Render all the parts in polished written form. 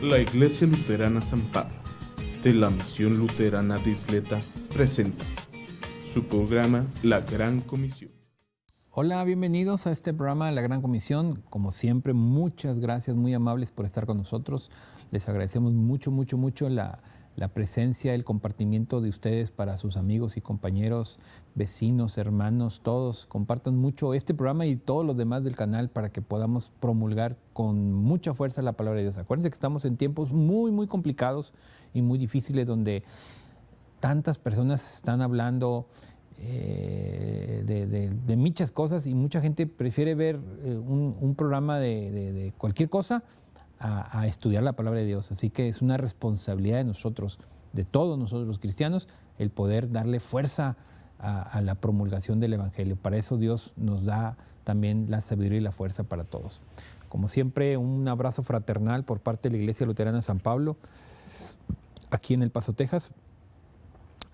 La Iglesia Luterana San Pablo, de la Misión Luterana de Isleta, presenta su programa La Gran Comisión. Hola, bienvenidos a este programa de La Gran Comisión. Como siempre, muchas gracias, muy amables por estar con nosotros. Les agradecemos mucho la presencia, el compartimiento de ustedes para sus amigos y compañeros, vecinos, hermanos, todos. Compartan mucho este programa y todos los demás del canal para que podamos promulgar con mucha fuerza la palabra de Dios. Acuérdense que estamos en tiempos muy complicados y muy difíciles donde tantas personas están hablando de muchas cosas y mucha gente prefiere ver un programa de cualquier cosa a estudiar la palabra de Dios. Así que es una responsabilidad de nosotros, de todos nosotros los cristianos, el poder darle fuerza a la promulgación del Evangelio. Para eso Dios nos da también la sabiduría y la fuerza para todos. Como siempre, un abrazo fraternal por parte de la Iglesia Luterana San Pablo, aquí en El Paso, Texas,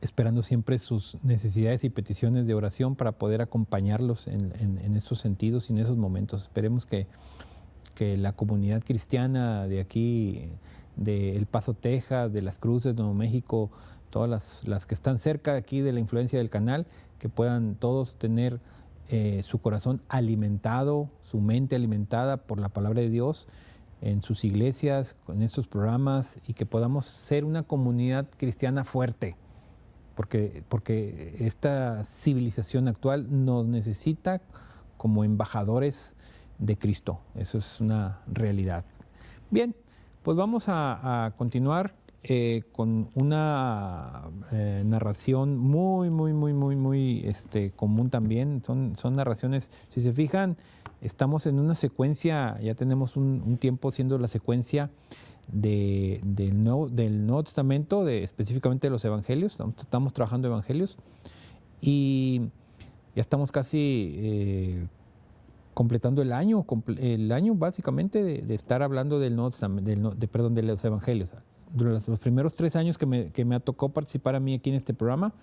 esperando siempre sus necesidades y peticiones de oración para poder acompañarlos en esos sentidos y en esos momentos. Esperemos que la comunidad cristiana de aquí, de El Paso, Texas, de Las Cruces, Nuevo México, todas las que están cerca aquí de la influencia del canal, que puedan todos tener su corazón alimentado, su mente alimentada por la palabra de Dios en sus iglesias, con estos programas, y que podamos ser una comunidad cristiana fuerte, porque esta civilización actual nos necesita como embajadores de Cristo. Eso es una realidad. Bien, pues vamos a continuar con una narración muy común también. Son narraciones, si se fijan, estamos en una secuencia, ya tenemos un tiempo siendo la secuencia del Nuevo Testamento, específicamente de los Evangelios. Estamos trabajando Evangelios y ya estamos casi completando el año básicamente de estar hablando del Nuevo Testamento, de los Evangelios. Durante los primeros 3 años que me tocó participar a mí aquí en este programa,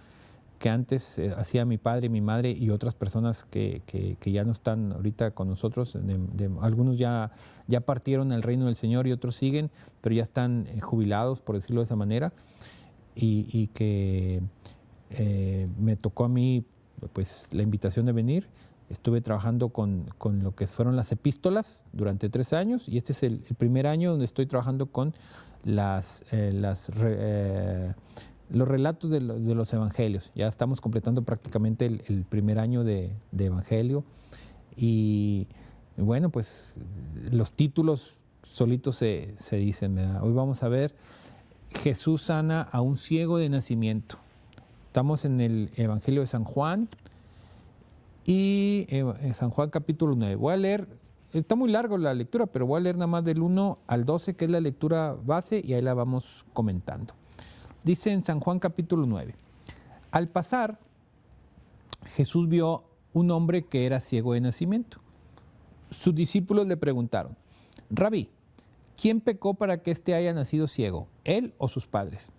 que antes hacía mi padre, mi madre y otras personas que ya no están ahorita con nosotros. Algunos ya partieron al reino del Señor y otros siguen, pero ya están jubilados, por decirlo de esa manera, y que me tocó a mí pues la invitación de venir. Estuve trabajando con lo que fueron las epístolas durante 3 años, y este es el primer año donde estoy trabajando con los relatos de los evangelios. Ya estamos completando prácticamente el primer año de evangelio, y bueno, pues los títulos solitos se dicen, ¿verdad? Hoy vamos a ver: Jesús sana a un ciego de nacimiento. Estamos en el Evangelio de San Juan, y San Juan capítulo 9. Voy a leer, está muy largo la lectura, pero voy a leer nada más del 1 al 12, que es la lectura base, y ahí la vamos comentando. Dice en San Juan capítulo 9: Al pasar, Jesús vio un hombre que era ciego de nacimiento. Sus discípulos le preguntaron: Rabí, ¿quién pecó para que éste haya nacido ciego, él o sus padres?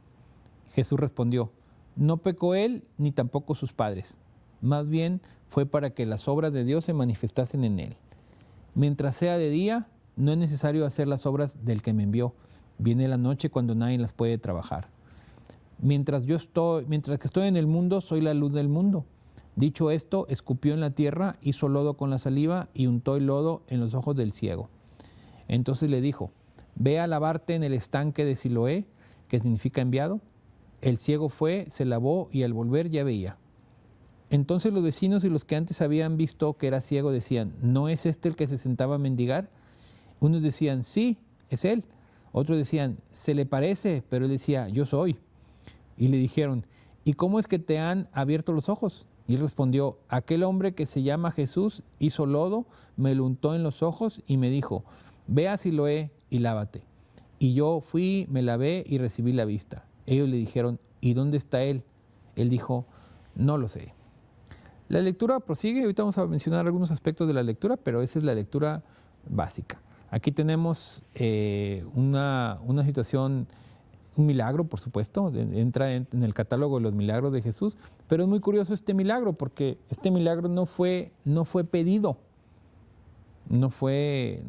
Jesús respondió: No pecó él ni tampoco sus padres. Más bien fue para que las obras de Dios se manifestasen en él. Mientras sea de día, no es necesario hacer las obras del que me envió. Viene la noche cuando nadie las puede trabajar. Mientras que estoy en el mundo, soy la luz del mundo. Dicho esto, escupió en la tierra, hizo lodo con la saliva y untó el lodo en los ojos del ciego. Entonces le dijo: Ve a lavarte en el estanque de Siloé, que significa enviado. El ciego fue, se lavó y al volver ya veía. Entonces los vecinos y los que antes habían visto que era ciego decían: ¿No es este el que se sentaba a mendigar? Unos decían: Sí, es él. Otros decían: Se le parece, pero él decía: Yo soy. Y le dijeron: ¿Y cómo es que te han abierto los ojos? Y él respondió: Aquel hombre que se llama Jesús hizo lodo, me lo untó en los ojos y me dijo: Ve a Siloé y lávate. Y yo fui, me lavé y recibí la vista. Ellos le dijeron: ¿Y dónde está él? Él dijo: No lo sé. La lectura prosigue. Ahorita vamos a mencionar algunos aspectos de la lectura, pero esa es la lectura básica. Aquí tenemos una situación, un milagro, por supuesto, entra en el catálogo de los milagros de Jesús, pero es muy curioso este milagro, porque este milagro no fue pedido. No fue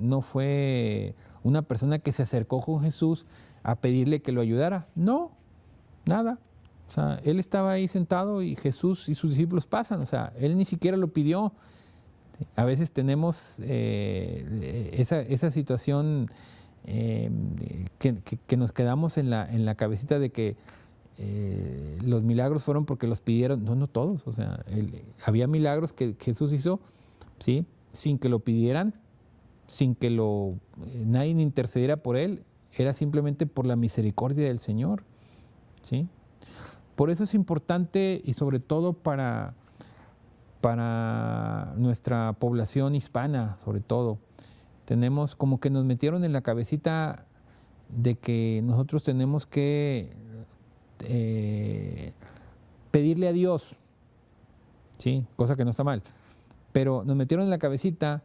una persona que se acercó con Jesús a pedirle que lo ayudara. No, nada. O sea, él estaba ahí sentado y Jesús y sus discípulos pasan. O sea, él ni siquiera lo pidió. A veces tenemos esa situación que nos quedamos en la cabecita de que los milagros fueron porque los pidieron. No todos. O sea, había milagros que Jesús hizo, ¿sí?, sin que lo pidieran, sin que nadie intercediera por él. Era simplemente por la misericordia del Señor, ¿sí? Por eso es importante, y sobre todo para nuestra población hispana, sobre todo, tenemos como que nos metieron en la cabecita de que nosotros tenemos que pedirle a Dios, ¿sí?, cosa que no está mal, pero nos metieron en la cabecita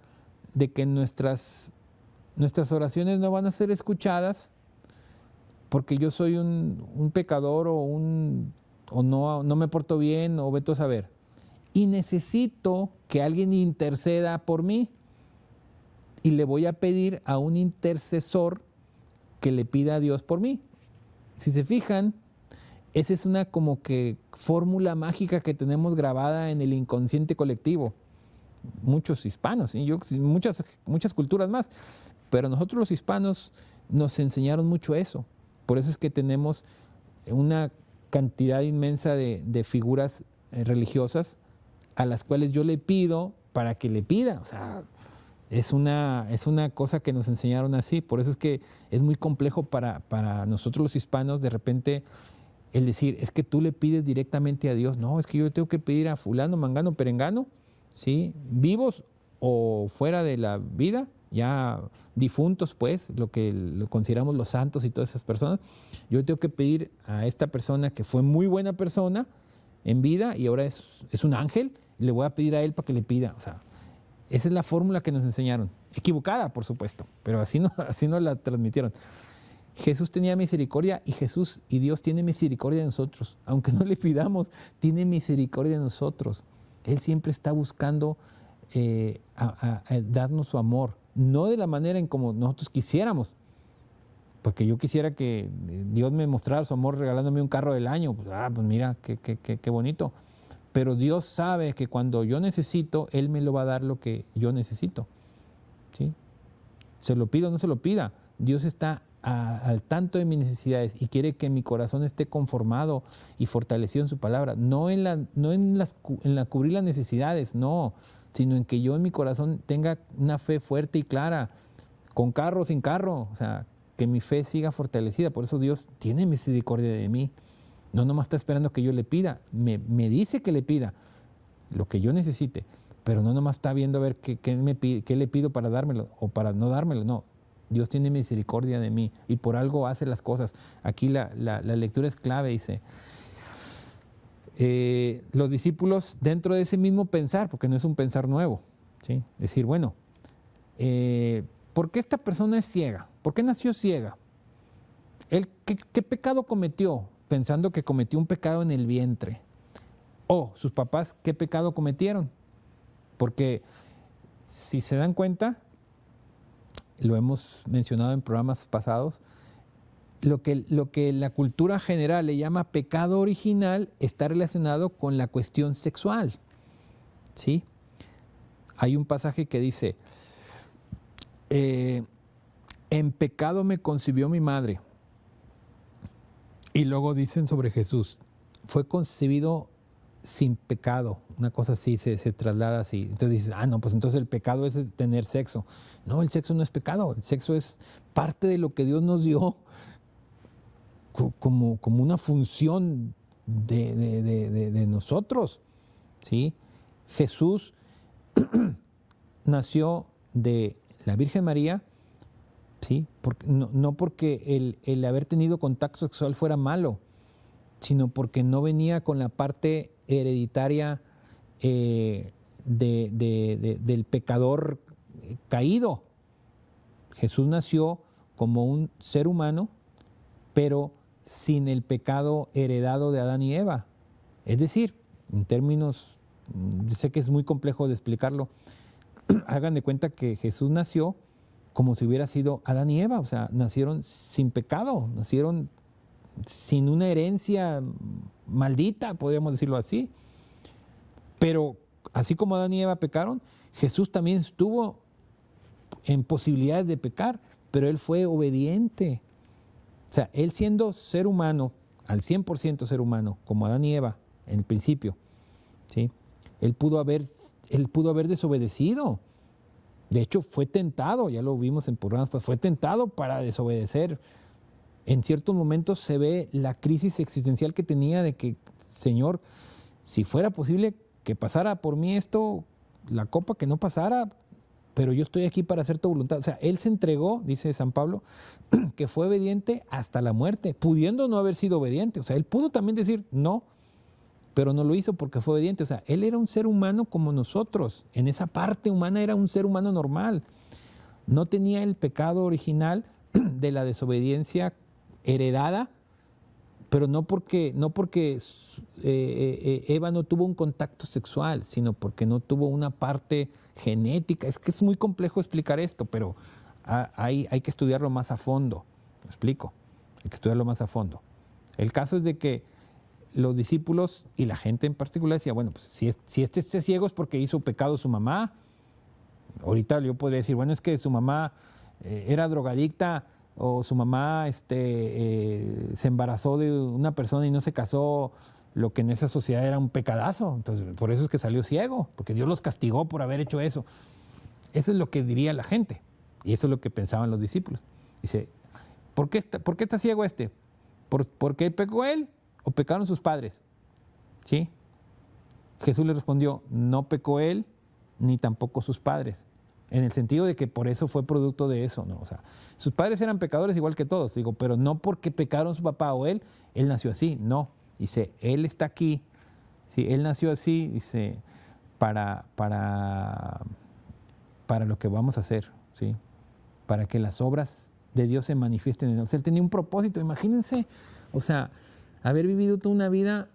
de que nuestras oraciones no van a ser escuchadas porque yo soy un pecador o no me porto bien, o vete a saber. Y necesito que alguien interceda por mí. Y le voy a pedir a un intercesor que le pida a Dios por mí. Si se fijan, esa es una como que fórmula mágica que tenemos grabada en el inconsciente colectivo. Muchos hispanos, ¿sí? Muchas culturas más. Pero nosotros los hispanos nos enseñaron mucho eso. Por eso es que tenemos una cantidad inmensa de figuras religiosas a las cuales yo le pido para que le pida. O sea, es una cosa que nos enseñaron así. Por eso es que es muy complejo para nosotros los hispanos de repente el decir, es que tú le pides directamente a Dios. No, es que yo tengo que pedir a fulano, mangano, perengano, ¿sí?, vivos o fuera de la vida, ya difuntos, pues, lo que lo consideramos los santos y todas esas personas. Yo tengo que pedir a esta persona que fue muy buena persona en vida y ahora es un ángel, y le voy a pedir a él para que le pida. O sea, esa es la fórmula que nos enseñaron. Equivocada, por supuesto, pero así nos la transmitieron. Jesús tenía misericordia, y Jesús y Dios tiene misericordia de nosotros. Aunque no le pidamos, tiene misericordia de nosotros. Él siempre está buscando a darnos su amor. No de la manera en como nosotros quisiéramos. Porque yo quisiera que Dios me mostrara su amor regalándome un carro del año. Pues mira, qué bonito. Pero Dios sabe que cuando yo necesito, Él me lo va a dar lo que yo necesito, ¿sí? Se lo pido o no se lo pida, Dios está al tanto de mis necesidades y quiere que mi corazón esté conformado y fortalecido en su palabra. No en cubrir las necesidades, no, sino en que yo en mi corazón tenga una fe fuerte y clara, con carro o sin carro. O sea, que mi fe siga fortalecida. Por eso Dios tiene misericordia de mí. No nomás está esperando que yo le pida. Me dice que le pida lo que yo necesite, pero no nomás está viendo a ver qué le pido para dármelo o para no dármelo. No, Dios tiene misericordia de mí y por algo hace las cosas. Aquí la lectura es clave, dice. Los discípulos, dentro de ese mismo pensar, porque no es un pensar nuevo, ¿sí?, decir, bueno, ¿por qué esta persona es ciega? ¿Por qué nació ciega? ¿Qué pecado cometió? Pensando que cometió un pecado en el vientre. O sus papás, ¿qué pecado cometieron? Porque si se dan cuenta, lo hemos mencionado en programas pasados, lo que la cultura general le llama pecado original está relacionado con la cuestión sexual, ¿sí? Hay un pasaje que dice, en pecado me concibió mi madre. Y luego dicen sobre Jesús, fue concebido sin pecado, una cosa así, se traslada así. Entonces dices, no, pues entonces el pecado es tener sexo. No, el sexo no es pecado, el sexo es parte de lo que Dios nos dio como una función de nosotros, ¿sí? Jesús nació de la Virgen María, ¿sí? No porque el haber tenido contacto sexual fuera malo, sino porque no venía con la parte hereditaria del pecador caído. Jesús nació como un ser humano, pero sin el pecado heredado de Adán y Eva. Es decir, en términos, sé que es muy complejo de explicarlo, hagan de cuenta que Jesús nació como si hubiera sido Adán y Eva, o sea, nacieron sin pecado, nacieron sin una herencia maldita, podríamos decirlo así. Pero así como Adán y Eva pecaron, Jesús también estuvo en posibilidades de pecar, pero Él fue obediente. O sea, Él siendo ser humano, al 100% ser humano, como Adán y Eva en el principio, ¿sí? Él pudo haber desobedecido. De hecho, fue tentado, ya lo vimos en programas, pues fue tentado para desobedecer. En ciertos momentos se ve la crisis existencial que tenía de que, Señor, si fuera posible que pasara por mí esto, la copa, que no pasara, pero yo estoy aquí para hacer tu voluntad. O sea, Él se entregó, dice San Pablo, que fue obediente hasta la muerte, pudiendo no haber sido obediente. O sea, Él pudo también decir no, pero no lo hizo porque fue obediente. O sea, Él era un ser humano como nosotros. En esa parte humana era un ser humano normal. No tenía el pecado original de la desobediencia heredada, pero no porque Eva no tuvo un contacto sexual, sino porque no tuvo una parte genética. Es que es muy complejo explicar esto, pero hay que estudiarlo más a fondo. ¿Me explico? Hay que estudiarlo más a fondo. El caso es de que los discípulos y la gente en particular decía, bueno, pues si este es ciego es porque hizo pecado su mamá. Ahorita yo podría decir, bueno, es que su mamá era drogadicta, o su mamá se embarazó de una persona y no se casó, lo que en esa sociedad era un pecadazo. Entonces, por eso es que salió ciego, porque Dios los castigó por haber hecho eso. Eso es lo que diría la gente, y eso es lo que pensaban los discípulos. Dice, ¿por qué está ciego este? ¿Por qué pecó él o pecaron sus padres? ¿Sí? Jesús le respondió, no pecó él ni tampoco sus padres. En el sentido de que por eso fue producto de eso, ¿no? O sea, sus padres eran pecadores igual que todos, digo, pero no porque pecaron su papá o él nació así, no. Dice, él está aquí, ¿sí? Él nació así, dice, para lo que vamos a hacer, ¿sí? Para que las obras de Dios se manifiesten en él. O sea, él tenía un propósito, imagínense, o sea, haber vivido toda una vida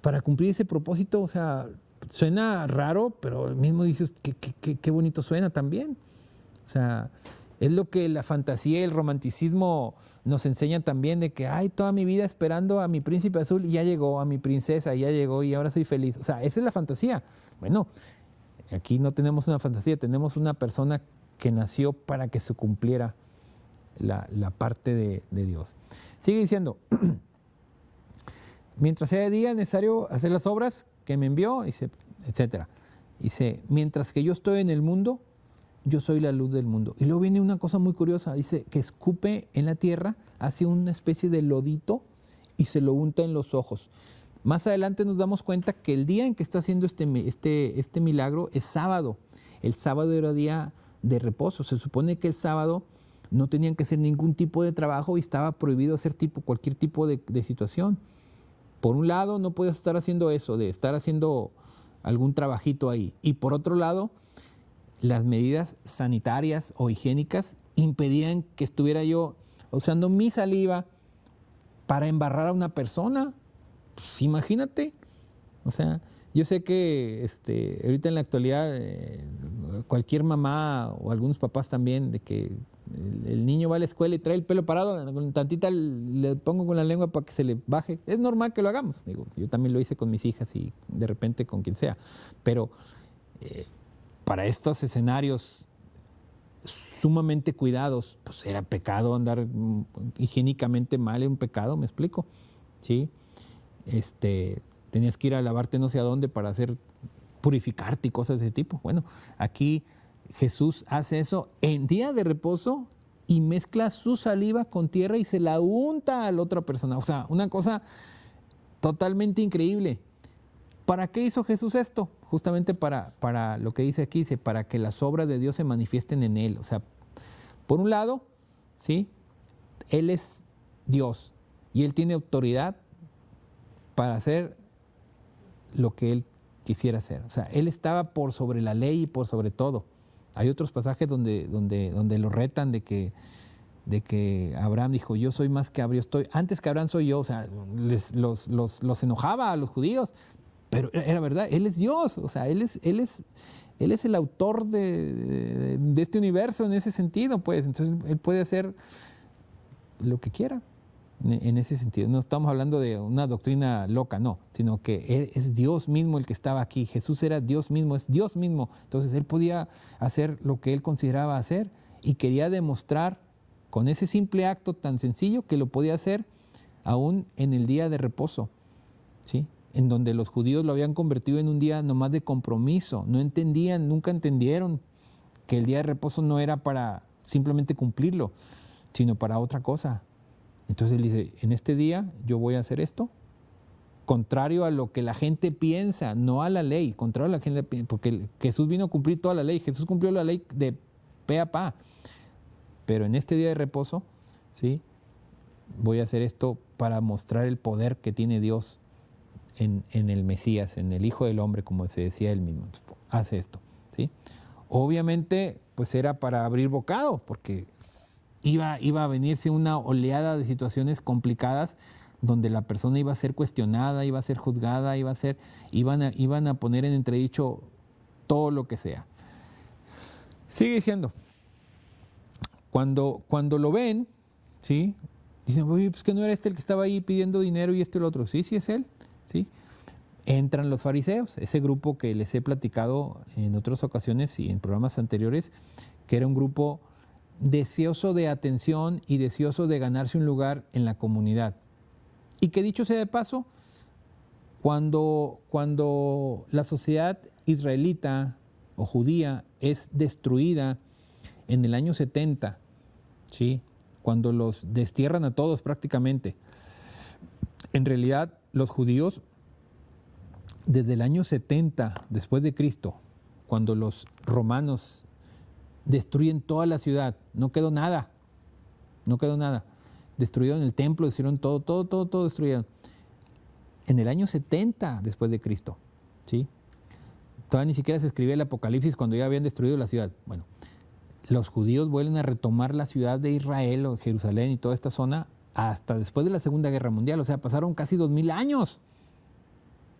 para cumplir ese propósito, o sea, suena raro, pero mismo dices, qué bonito suena también. O sea, es lo que la fantasía y el romanticismo nos enseñan también, de que, ay, toda mi vida esperando a mi príncipe azul y ya llegó, a mi princesa y ya llegó y ahora soy feliz. O sea, esa es la fantasía. Bueno, aquí no tenemos una fantasía, tenemos una persona que nació para que se cumpliera la parte de Dios. Sigue diciendo, mientras sea de día es necesario hacer las obras que me envió, dice, etcétera. Dice, mientras que yo estoy en el mundo, yo soy la luz del mundo. Y luego viene una cosa muy curiosa, dice que escupe en la tierra, hace una especie de lodito y se lo unta en los ojos. Más adelante nos damos cuenta que el día en que está haciendo este milagro es sábado. El sábado era día de reposo. Se supone que el sábado no tenían que hacer ningún tipo de trabajo y estaba prohibido hacer cualquier tipo de situación. Por un lado, no podías estar haciendo eso, de estar haciendo algún trabajito ahí. Y por otro lado, las medidas sanitarias o higiénicas impedían que estuviera yo usando mi saliva para embarrar a una persona. Pues imagínate. O sea, yo sé que ahorita en la actualidad cualquier mamá o algunos papás también, de que el niño va a la escuela y trae el pelo parado, con tantita le pongo con la lengua para que se le baje. Es normal que lo hagamos. Digo, yo también lo hice con mis hijas y de repente con quien sea. Pero para estos escenarios sumamente cuidados, pues era pecado andar higiénicamente mal, era un pecado, ¿me explico? ¿Sí? Tenías que ir a lavarte no sé a dónde para purificarte y cosas de ese tipo. Bueno, aquí Jesús hace eso en día de reposo y mezcla su saliva con tierra y se la unta a la otra persona. O sea, una cosa totalmente increíble. ¿Para qué hizo Jesús esto? Justamente para lo que dice aquí, dice, para que las obras de Dios se manifiesten en él. O sea, por un lado, ¿sí? Él es Dios y él tiene autoridad para hacer lo que él quisiera hacer. O sea, él estaba por sobre la ley y por sobre todo. Hay otros pasajes donde lo retan de que Abraham dijo, yo soy más que Abraham, antes que Abraham soy yo. O sea, los enojaba a los judíos, Pero era verdad, Él es Dios, o sea, Él es el autor de este universo en ese sentido, pues. Entonces Él puede hacer lo que quiera en ese sentido. No estamos hablando de una doctrina loca, no, sino que Él es Dios mismo el que estaba aquí. Jesús era Dios mismo, es Dios mismo. Entonces Él podía hacer lo que Él consideraba hacer y quería demostrar con ese simple acto tan sencillo que lo podía hacer aún en el día de reposo, ¿sí? En donde los judíos lo habían convertido en un día nomás de compromiso. No entendían, nunca entendieron que el día de reposo no era para simplemente cumplirlo, sino para otra cosa. Entonces Él dice, en este día yo voy a hacer esto, contrario a lo que la gente piensa, no a la ley, contrario a la gente piensa, porque Jesús vino a cumplir toda la ley, Jesús cumplió la ley de pe a pa, pero en este día de reposo, ¿sí? Voy a hacer esto para mostrar el poder que tiene Dios en el Mesías, en el Hijo del Hombre, como se decía él mismo. Hace esto, ¿sí? Obviamente, pues era para abrir bocado, porque iba a venirse una oleada de situaciones complicadas donde la persona iba a ser cuestionada, iba a ser juzgada, iban a poner en entredicho todo lo que sea. Sigue diciendo, cuando lo ven, ¿sí? Dicen, oye, pues que no era este el que estaba ahí pidiendo dinero y esto y lo otro. Sí, sí es él, ¿sí? Entran los fariseos, ese grupo que les he platicado en otras ocasiones y en programas anteriores, que era un grupo deseoso de atención y deseoso de ganarse un lugar en la comunidad. Y que dicho sea de paso, cuando la sociedad israelita o judía es destruida en el año 70, ¿sí? Cuando los destierran a todos prácticamente, en realidad los judíos desde el año 70 después de Cristo, cuando los romanos destruyen toda la ciudad, no quedó nada, destruyeron el templo, destruyeron todo destruyeron. En el año 70 después de Cristo, ¿sí? Todavía ni siquiera se escribía el Apocalipsis cuando ya habían destruido la ciudad. Bueno, los judíos vuelven a retomar la ciudad de Israel o Jerusalén y toda esta zona hasta después de la Segunda Guerra Mundial. O sea, pasaron casi 2000 años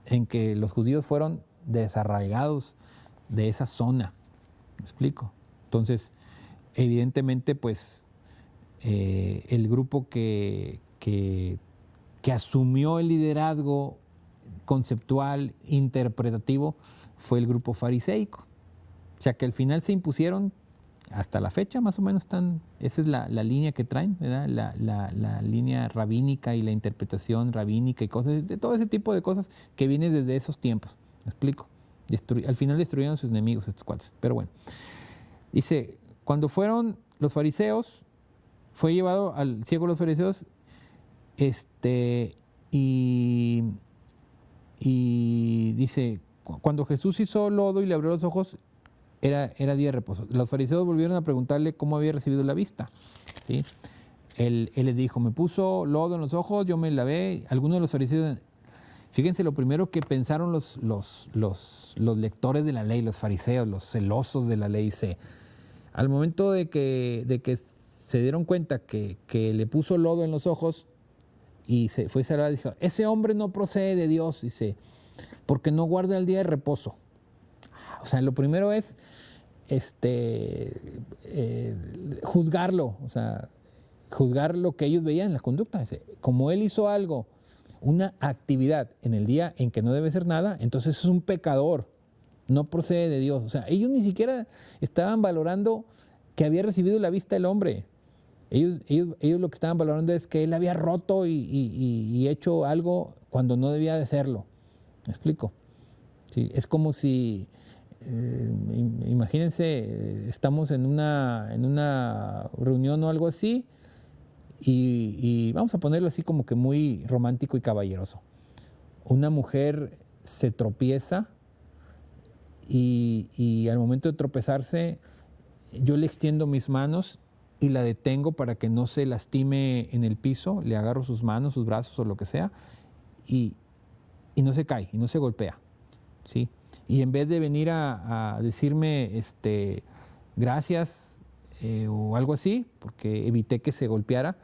en que los judíos fueron desarraigados de esa zona. ¿Me explico? Entonces, evidentemente, pues, el grupo que asumió el liderazgo conceptual, interpretativo, fue el grupo fariseico. O sea, que al final se impusieron, hasta la fecha más o menos están, esa es la línea que traen, ¿verdad? La línea rabínica y la interpretación rabínica y cosas, de todo ese tipo de cosas que viene desde esos tiempos. ¿Me explico? Al final destruyeron a sus enemigos estos cuates. Pero bueno, dice, cuando fueron los fariseos, fue llevado al ciego de los fariseos, y dice, cuando Jesús hizo lodo y le abrió los ojos, era día de reposo. Los fariseos volvieron a preguntarle cómo había recibido la vista, ¿sí? Él les dijo, me puso lodo en los ojos, yo me lavé. Algunos de los fariseos, fíjense lo primero que pensaron los lectores de la ley, los fariseos, los celosos de la ley, al momento de que se dieron cuenta que le puso lodo en los ojos y se fue salvado, dijo, ese hombre no procede de Dios, dice, porque no guarda el día de reposo. O sea, lo primero es juzgarlo, o sea, juzgar lo que ellos veían en la conducta. Como él hizo algo, una actividad en el día en que no debe ser nada, entonces es un pecador, no procede de Dios. O sea, ellos ni siquiera estaban valorando que había recibido la vista el hombre. Ellos lo que estaban valorando es que él había roto y hecho algo cuando no debía de hacerlo. ¿Me explico? Sí, es como si... imagínense, estamos en una reunión o algo así y vamos a ponerlo así como que muy romántico y caballeroso. Una mujer se tropieza y al momento de tropezarse yo le extiendo mis manos y la detengo para que no se lastime en el piso, le agarro sus manos, sus brazos o lo que sea y no se cae y no se golpea, ¿sí? Y en vez de venir a decirme gracias o algo así, porque evité que se golpeara,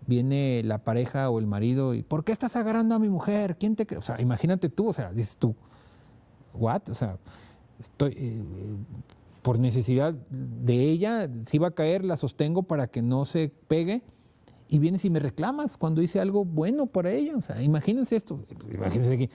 viene la pareja o el marido y ¿por qué estás agarrando a mi mujer? ¿Quién te cree? O sea, imagínate tú, o sea, dices tú, ¿what? O sea, estoy por necesidad de ella, si va a caer, la sostengo para que no se pegue y vienes y me reclamas cuando hice algo bueno para ella. O sea, imagínense esto, imagínense que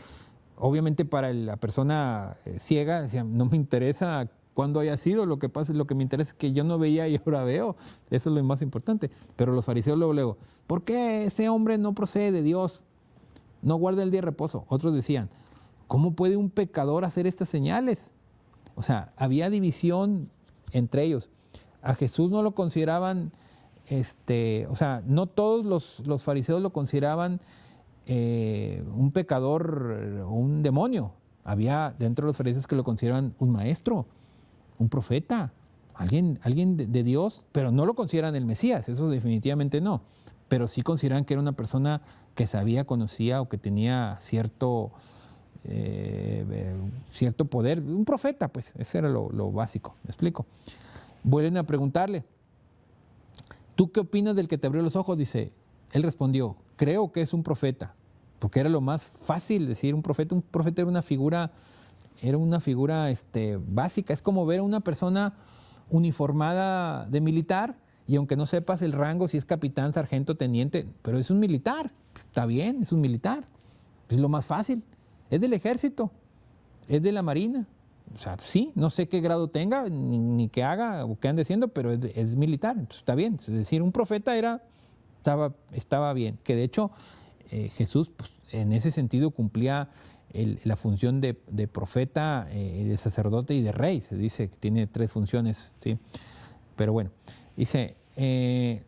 obviamente para la persona ciega, decía, no me interesa cuándo haya sido, lo que pasa, lo que me interesa es que yo no veía y ahora veo, eso es lo más importante. Pero los fariseos luego, ¿por qué ese hombre no procede de Dios? No guarda el día de reposo. Otros decían, ¿cómo puede un pecador hacer estas señales? O sea, había división entre ellos. A Jesús no lo consideraban, o sea, no todos los fariseos lo consideraban un pecador o un demonio. Había dentro de los fariseos que lo consideraban un maestro, un profeta, alguien de Dios, pero no lo consideran el Mesías, eso definitivamente no. Pero sí consideran que era una persona que sabía, conocía o que tenía cierto poder, un profeta, pues, ese era lo básico, ¿me explico? Vuelven a preguntarle, ¿tú qué opinas del que te abrió los ojos? Dice, él respondió, creo que es un profeta, porque era lo más fácil decir un profeta era una figura básica, es como ver a una persona uniformada de militar y aunque no sepas el rango, si es capitán, sargento, teniente, pero es un militar, está bien, es un militar, es lo más fácil. Es del ejército, es de la marina. O sea, sí, no sé qué grado tenga, ni qué haga o qué ande haciendo, pero es militar, entonces está bien. Es decir, un profeta estaba bien. Que de hecho, Jesús, pues, en ese sentido, cumplía la función de profeta, de sacerdote y de rey. Se dice que tiene 3 funciones, ¿sí? Pero bueno, dice,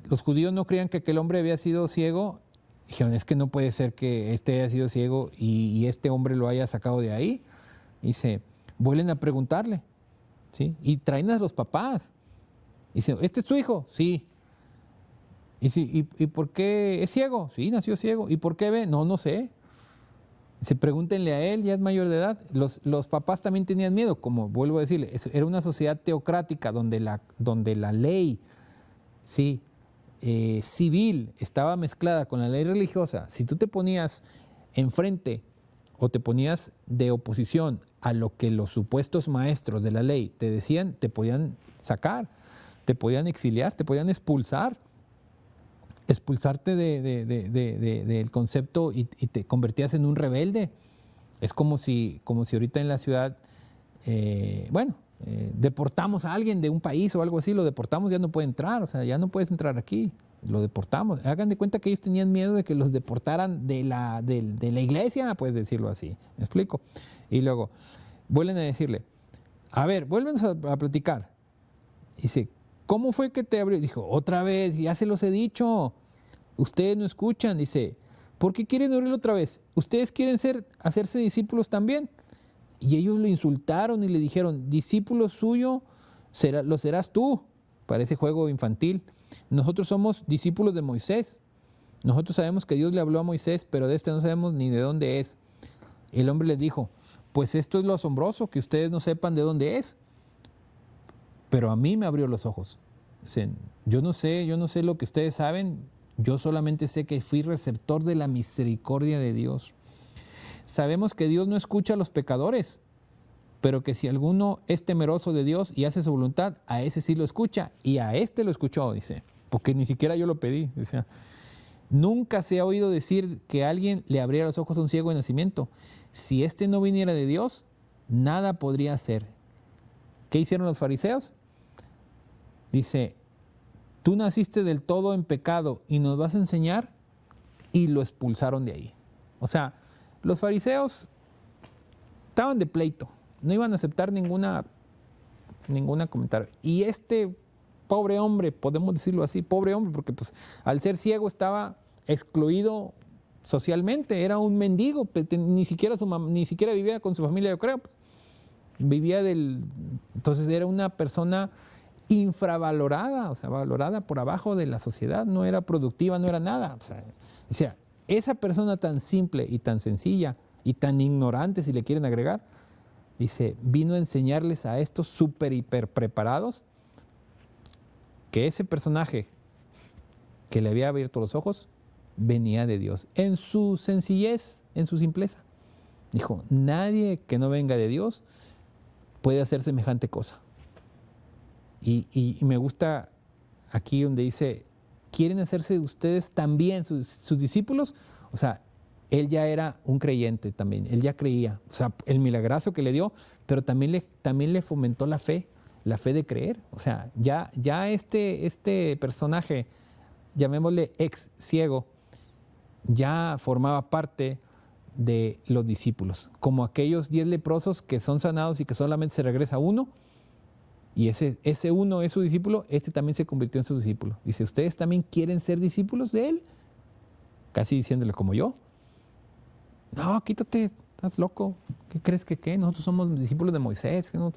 los judíos no creían que aquel hombre había sido ciego. Dijeron, es que no puede ser que este haya sido ciego y este hombre lo haya sacado de ahí. Dice, vuelven a preguntarle, ¿sí? Y traen a los papás. Dice, ¿este es tu hijo? Sí. ¿Y por qué es ciego? Sí, nació ciego. ¿Y por qué ve? No sé. Dice, pregúntenle a él, ya es mayor de edad. Los papás también tenían miedo, como vuelvo a decirle, era una sociedad teocrática donde la ley, sí, civil estaba mezclada con la ley religiosa. Si tú te ponías enfrente o te ponías de oposición a lo que los supuestos maestros de la ley te decían, te podían sacar, te podían exiliar, te podían expulsarte del concepto y te convertías en un rebelde. Es como si ahorita en la ciudad, deportamos a alguien de un país o algo así, lo deportamos, ya no puede entrar, o sea, ya no puedes entrar aquí, lo deportamos. Hagan de cuenta que ellos tenían miedo de que los deportaran de la iglesia, puedes decirlo así, ¿me explico? Y luego vuelven a decirle, a ver, vuelven a platicar. Dice, ¿cómo fue que te abrió? Dijo, otra vez, ya se los he dicho, ustedes no escuchan. Dice, ¿por qué quieren abrirlo otra vez? ¿Ustedes quieren hacerse discípulos también? Y ellos lo insultaron y le dijeron, discípulo suyo lo serás tú. Parece juego infantil. Nosotros somos discípulos de Moisés. Nosotros sabemos que Dios le habló a Moisés, pero de este no sabemos ni de dónde es. El hombre les dijo, pues esto es lo asombroso, que ustedes no sepan de dónde es. Pero a mí me abrió los ojos. Dicen, yo no sé lo que ustedes saben, yo solamente sé que fui receptor de la misericordia de Dios. Sabemos que Dios no escucha a los pecadores, pero que si alguno es temeroso de Dios y hace su voluntad, a ese sí lo escucha, y a este lo escuchó, dice, porque ni siquiera yo lo pedí. Dice, nunca se ha oído decir que alguien le abriera los ojos a un ciego de nacimiento. Si este no viniera de Dios, nada podría hacer. ¿Qué hicieron los fariseos? Dice, tú naciste del todo en pecado y nos vas a enseñar, y lo expulsaron de ahí. O sea, los fariseos estaban de pleito, no iban a aceptar ninguna comentario. Y este pobre hombre, podemos decirlo así, pobre hombre, porque pues al ser ciego estaba excluido socialmente, era un mendigo, ni siquiera vivía con su familia, yo creo, pues. Entonces era una persona infravalorada, o sea, valorada por abajo de la sociedad, no era productiva, no era nada. O sea, esa persona tan simple y tan sencilla y tan ignorante, si le quieren agregar, dice, vino a enseñarles a estos súper hiper preparados que ese personaje que le había abierto los ojos venía de Dios, en su sencillez, en su simpleza. Dijo, nadie que no venga de Dios puede hacer semejante cosa. Y me gusta aquí donde dice, ¿quieren hacerse ustedes también sus discípulos? O sea, él ya era un creyente también, él ya creía. O sea, el milagrazo que le dio, pero también le fomentó la fe de creer. O sea, ya este personaje, llamémosle ex ciego, ya formaba parte de los discípulos, como aquellos 10 leprosos que son sanados y que solamente se regresa uno, y ese uno es su discípulo, este también se convirtió en su discípulo. Dice, ¿ustedes también quieren ser discípulos de él? Casi diciéndole, como yo. No, quítate, estás loco. ¿Qué crees que qué? Nosotros somos discípulos de Moisés. ¿Qué no?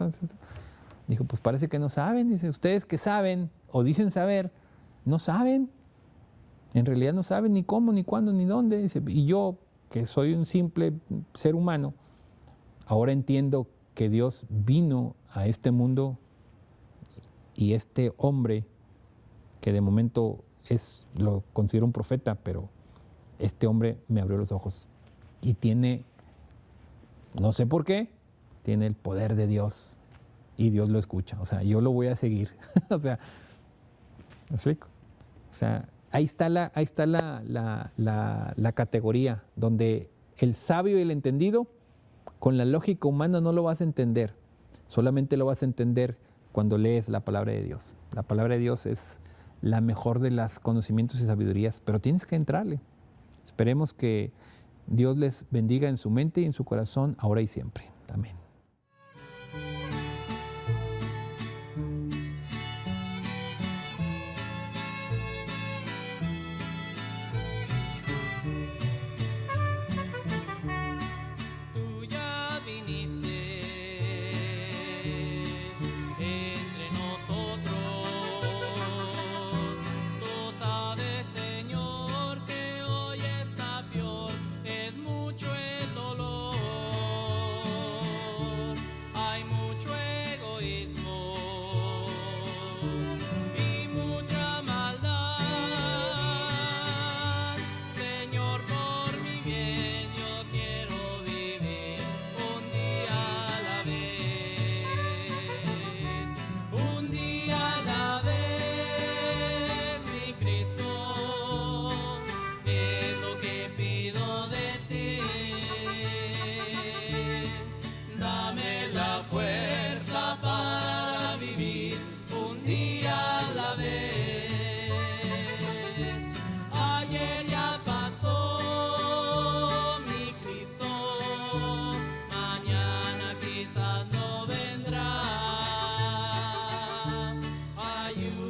Dijo, pues parece que no saben. Dice, ustedes que saben o dicen saber, no saben. En realidad no saben ni cómo, ni cuándo, ni dónde. Dice, y yo, que soy un simple ser humano, ahora entiendo que Dios vino a este mundo y este hombre, que de momento lo considero un profeta, pero este hombre me abrió los ojos y tiene, no sé por qué, tiene el poder de Dios y Dios lo escucha. O sea, yo lo voy a seguir. O sea, ¿me explico? O sea, ahí está la categoría donde el sabio y el entendido con la lógica humana no lo vas a entender, solamente lo vas a entender cuando lees la palabra de Dios. La palabra de Dios es la mejor de los conocimientos y sabidurías, pero tienes que entrarle. Esperemos que Dios les bendiga en su mente y en su corazón, ahora y siempre. Amén. You